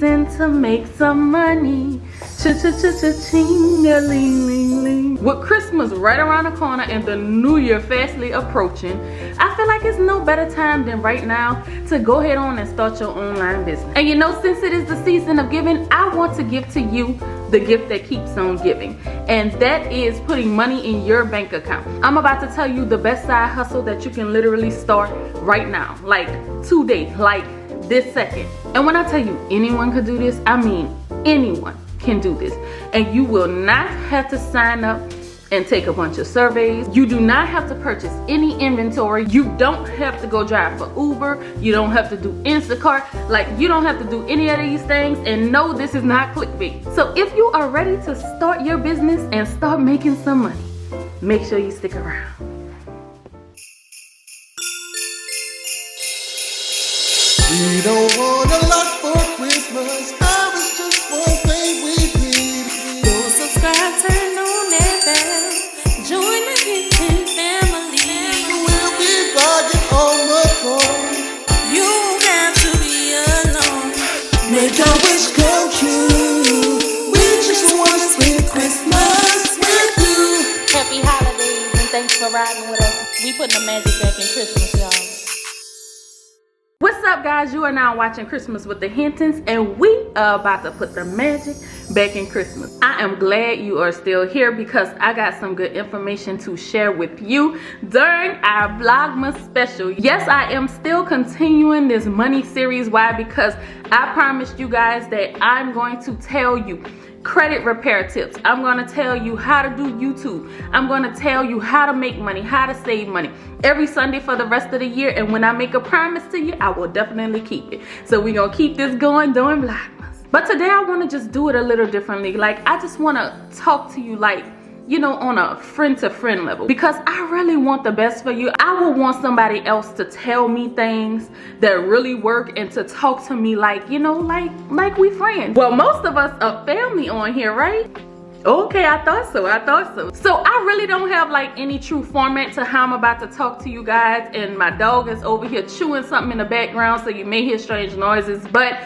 season to make some money. Ching-a-ling-ling-ling. With Christmas right around the corner and the new year fastly approaching, I feel like it's no better time than right now to go ahead on and start your online business. And you know, since it is the season of giving, I want to give to you the gift that keeps on giving, and that is putting money in your bank account. I'm about to tell you the best side hustle that you can literally start right now, like today, like this second. And when I tell you anyone could do this, I mean anyone can do this. And you will not have to sign up and take a bunch of surveys. You do not have to purchase any inventory. You don't have to go drive for Uber. You don't have to do Instacart. Like, you don't have to do any of these things. And no, this is not clickbait. So if you are ready to start your business and start making some money, make sure you stick around. We don't want a lot for Christmas. Now it's just one thing we need. Go subscribe, turn on that bell. Join the Hinton family. We'll be vlogging on the phone. You don't have to be alone. Make our wish come true. We just want to spend Christmas with you. Happy holidays and thanks for riding with us. We putting the magic back in Christmas, y'all. What's up, guys? You are now watching Christmas with the Hintons, and we are about to put the magic back in Christmas. I am glad you are still here because I got some good information to share with you during our Vlogmas special. Yes, I am still continuing this money series. Why? Because I promised you guys that I'm going to tell you credit repair tips. I'm going to tell you how to do YouTube. I'm going to tell you how to make money, how to save money every Sunday for the rest of the year. And when I make a promise to you, I will definitely keep it. So we're going to keep this going during Vlogmas. But today I want to just do it a little differently. Like, I just want to talk to you like, you know, on a friend-to-friend level, because I really want the best for you. I would want somebody else to tell me things that really work and to talk to me like, you know, like we friends. Well, most of us are family on here, right? Okay, I thought so. So I really don't have like any true format to how I'm about to talk to you guys, and my dog is over here chewing something in the background, so you may hear strange noises, but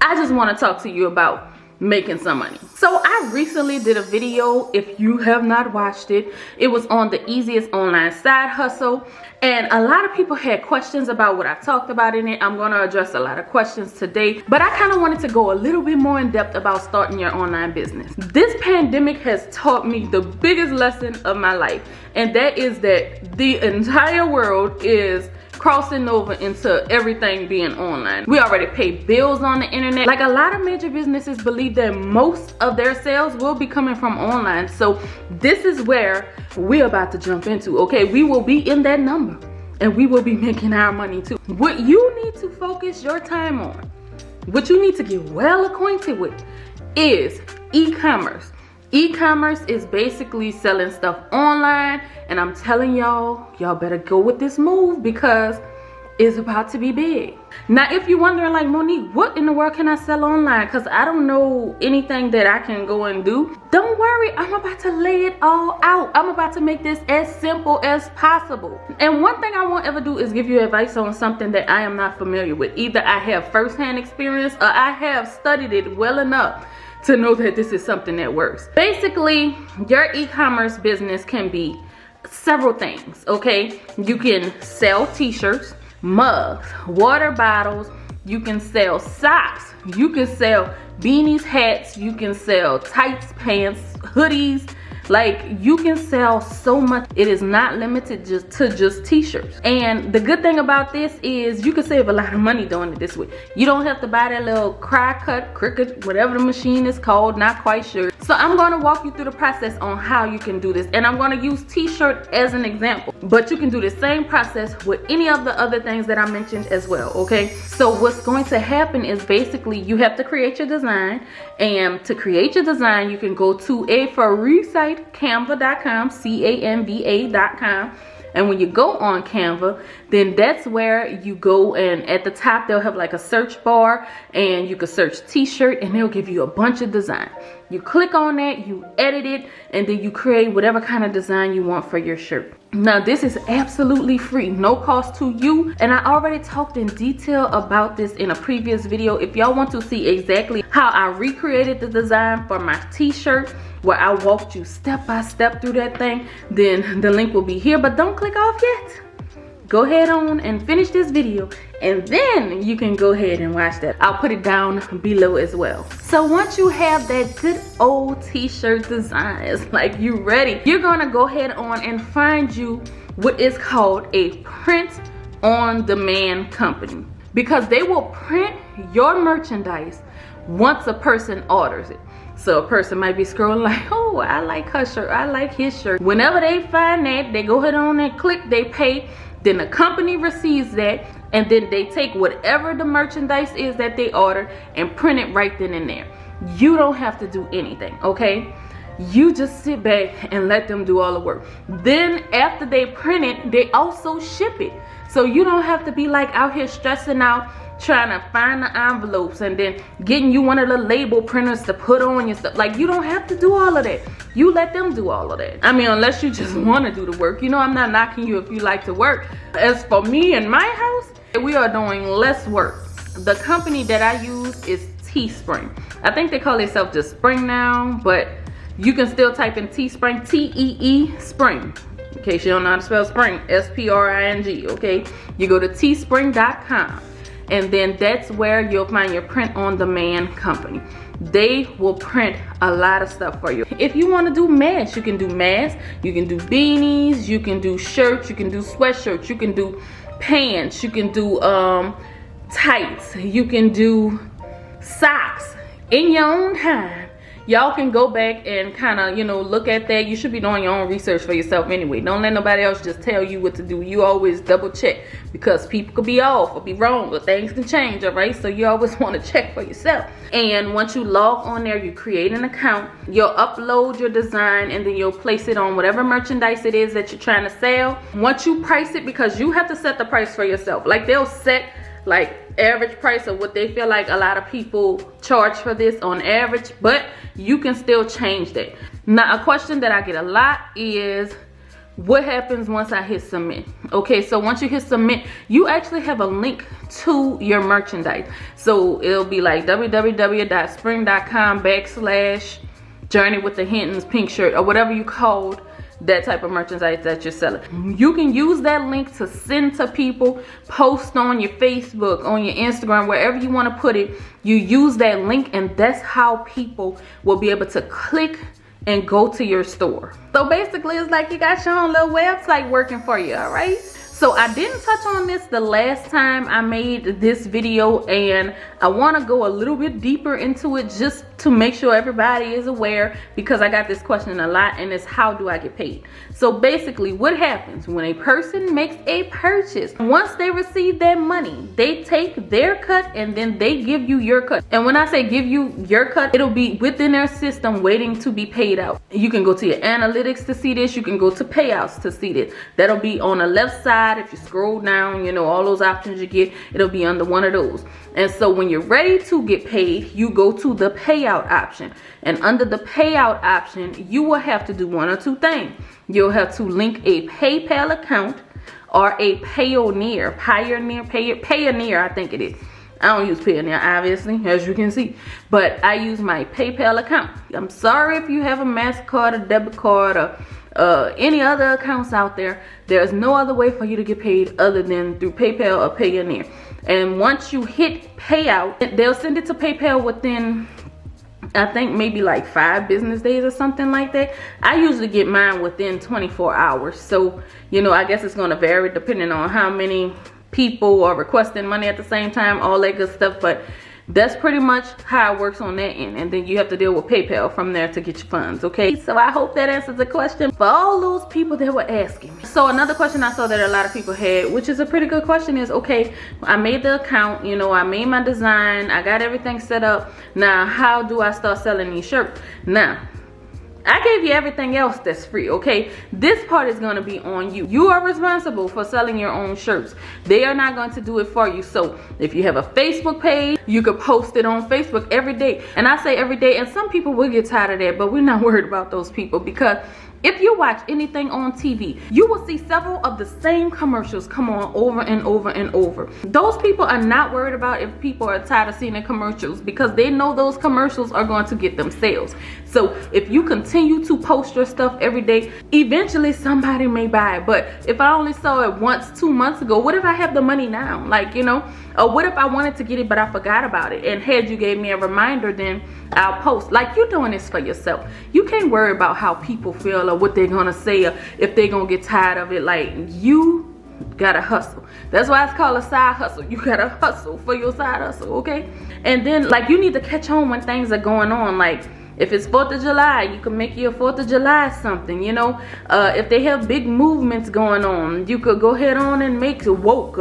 I just want to talk to you about making some money. So I recently did a video. If you have not watched it, it was on the easiest online side hustle, and a lot of people had questions about what I talked about in it. I'm going to address a lot of questions today, but I kind of wanted to go a little bit more in depth about starting your online business. This pandemic has taught me the biggest lesson of my life, and that is that the entire world is crossing over into everything being online. We already pay bills on the internet. Like, a lot of major businesses believe that most of their sales will be coming from online. So this is where we're about to jump into, okay? We will be in that number and we will be making our money too. What you need to focus your time on, what you need to get well acquainted with, is e-commerce. E-commerce is basically selling stuff online, and I'm telling y'all better go with this move because it's about to be big. Now, if you're wondering like, Monique, what in the world can I sell online? Because I don't know anything that I can go and do. Don't worry, I'm about to lay it all out. I'm about to make this as simple as possible. And one thing I won't ever do is give you advice on something that I am not familiar with. Either I have firsthand experience or I have studied it well enough to know that this is something that works. Basically, your e-commerce business can be several things, okay? You can sell t-shirts, mugs, water bottles, you can sell socks, you can sell beanies, hats, you can sell tights, pants, hoodies. Like, you can sell so much. It is not limited to just t-shirts. And the good thing about this is you can save a lot of money doing it this way. You don't have to buy that little cricut, whatever the machine is called, not quite sure. So I'm going to walk you through the process on how you can do this. And I'm going to use t-shirt as an example. But you can do the same process with any of the other things that I mentioned as well, okay? So what's going to happen is basically you have to create your design. And to create your design, you can go to a free site, canva.com, canva.com. And when you go on Canva, then that's where you go, and at the top they'll have like a search bar, and you can search t-shirt and they'll give you a bunch of design. You click on that, you edit it, and then you create whatever kind of design you want for your shirt. Now this is absolutely free, no cost to you, and I already talked in detail about this in a previous video. If y'all want to see exactly how I recreated the design for my t-shirt, where I walked you step by step through that thing, then the link will be here. But don't click off yet. Go ahead on and finish this video, and then you can go ahead and watch that. I'll put it down below as well. So once you have that good old t-shirt design, it's like you ready, you're gonna go ahead on and find you what is called a print on demand company, because they will print your merchandise once a person orders it. So a person might be scrolling like, oh, I like her shirt, I like his shirt. Whenever they find that, they go ahead on and click, they pay. Then the company receives that, and then they take whatever the merchandise is that they order and print it right then and there. You don't have to do anything, okay? You just sit back and let them do all the work. Then after they print it, they also ship it. So you don't have to be like out here stressing out trying to find the envelopes and then getting you one of the label printers to put on your stuff. Like, you don't have to do all of that. You let them do all of that. I mean, unless you just want to do the work. You know, I'm not knocking you if you like to work. As for me and my house, we are doing less work. The company that I use is Teespring. I think they call themselves just Spring now, but you can still type in Teespring, T-E-E Spring. In case you don't know how to spell spring, S-P-R-I-N-G, okay? You go to teespring.com. and then that's where you'll find your print on demand company. They will print a lot of stuff for you. If you want to do masks, you can do masks, you can do beanies, you can do shirts, you can do sweatshirts, you can do pants, you can do tights, you can do socks in your own time. Y'all can go back and kind of, you know, look at that. You should be doing your own research for yourself anyway. Don't let nobody else just tell you what to do. You always double check, because people could be off or be wrong, or things can change, all right? So you always want to check for yourself. And once you log on there, you create an account, you'll upload your design, and then you'll place it on whatever merchandise it is that you're trying to sell. Once you price it, because you have to set the price for yourself. Like, they'll set like average price of what they feel like a lot of people charge for this on average, but you can still change that. Now, a question that I get a lot is, what happens once I hit submit? Okay, so once you hit submit, you actually have a link to your merchandise. So it'll be like www.spring.com/journey with the Hintons pink shirt, or whatever you called that type of merchandise that you're selling. You can use that link to send to people, post on your Facebook, on your Instagram, wherever you want to put it. You use that link, and that's how people will be able to click and go to your store. So basically, it's like you got your own little website working for you, all right? So I didn't touch on this the last time I made this video, and I want to go a little bit deeper into it just to make sure everybody is aware, because I got this question a lot, and it's, how do I get paid? So basically, what happens when a person makes a purchase? Once they receive that money, they take their cut, and then they give you your cut. And when I say give you your cut, it'll be within their system waiting to be paid out. You can go to your analytics to see this. You can go to payouts to see this. That'll be on the left side. If you scroll down, you know, all those options you get, it'll be under one of those. And so when you're ready to get paid, you go to the payout option. And under the payout option, you will have to do one or two things. You'll have to link a PayPal account or a Payoneer, I think it is. I don't use Payoneer, obviously, as you can see, but I use my PayPal account. I'm sorry if you have a MasterCard, a debit card, or any other accounts out there. There's no other way for you to get paid other than through PayPal or Payoneer. And once you hit payout, they'll send it to PayPal within, I think, maybe like 5 business days or something like that. I usually get mine within 24 hours. So, you know, I guess it's going to vary depending on how many people are requesting money at the same time, all that good stuff. But that's pretty much how it works on that end. And then you have to deal with PayPal from there to get your funds, okay? So I hope that answers the question for all those people that were asking me. So another question I saw that a lot of people had, which is a pretty good question, is, okay, I made the account, you know, I made my design, I got everything set up. Now, how do I start selling these shirts? Now, I gave you everything else that's free, okay? This part is gonna be on you. You are responsible for selling your own shirts. They are not going to do it for you. So if you have a Facebook page, you could post it on Facebook every day. And I say every day, and some people will get tired of that, but we're not worried about those people, because if you watch anything on TV, you will see several of the same commercials come on over and over and over. Those people are not worried about if people are tired of seeing the commercials, because they know those commercials are going to get them sales. So if you continue to post your stuff every day, eventually somebody may buy it. But if I only saw it once 2 months ago, what if I have the money now? Like, you know, or what if I wanted to get it but I forgot about it, and had you gave me a reminder, then I'll post. Like, you're doing this for yourself. You can't worry about how people feel or what they're gonna say, or if they're gonna get tired of it. Like, you gotta hustle. That's why it's called a side hustle. You gotta hustle for your side hustle, okay? And then, like, you need to catch on when things are going on. Like, if it's 4th of July, you can make your 4th of July something, you know. If they have big movements going on, you could go ahead on and make it woke,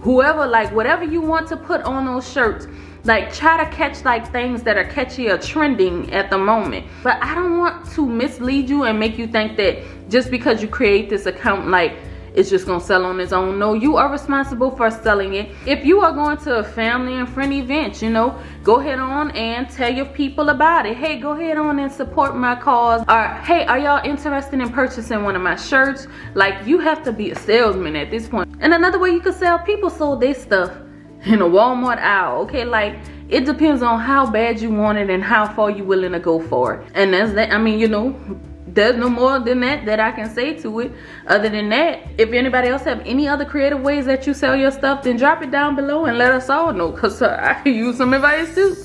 whoever, like, whatever you want to put on those shirts. Like, try to catch like things that are catchy or trending at the moment. But I don't want to mislead you and make you think that just because you create this account, like, it's just gonna sell on its own. No, you are responsible for selling it. If you are going to a family and friend event, you know, go ahead on and tell your people about it. Hey, go ahead on and support my cause. Or, hey, are y'all interested in purchasing one of my shirts? Like, you have to be a salesman at this point. And another way you could sell, people sold their stuff in a Walmart aisle, okay? Like, it depends on how bad you want it and how far you willing to go for it. And that's that. I mean, you know, there's no more than that I can say to it. Other than that, if anybody else have any other creative ways that you sell your stuff, then drop it down below and let us all know, because I can use some advice too.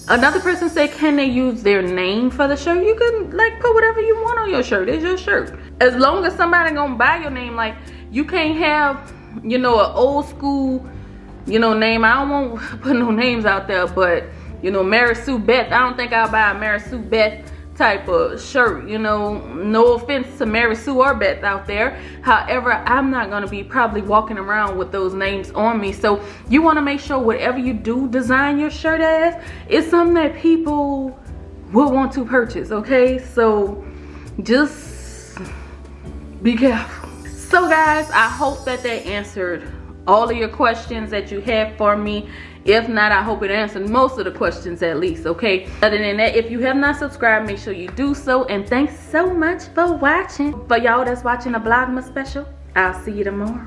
Another person said, can they use their name for the shirt? You can, like, put whatever you want on your shirt. It's your shirt. As long as somebody gonna buy your name. Like, you can't have, you know, an old school, you know, name. I don't want to put no names out there, but, you know, Mary Sue Beth. I don't think I'll buy a Mary Sue Beth type of shirt, you know. No offense to Mary Sue or Beth out there. However, I'm not going to be probably walking around with those names on me. So you want to make sure whatever you do design your shirt as is something that people will want to purchase, okay? So just be careful. So guys, I hope that answered all of your questions that you have for me. If not, I hope it answered most of the questions at least, okay? Other than that, if you have not subscribed, make sure you do so. And thanks so much for watching. For y'all that's watching the Vlogmas special, I'll see you tomorrow.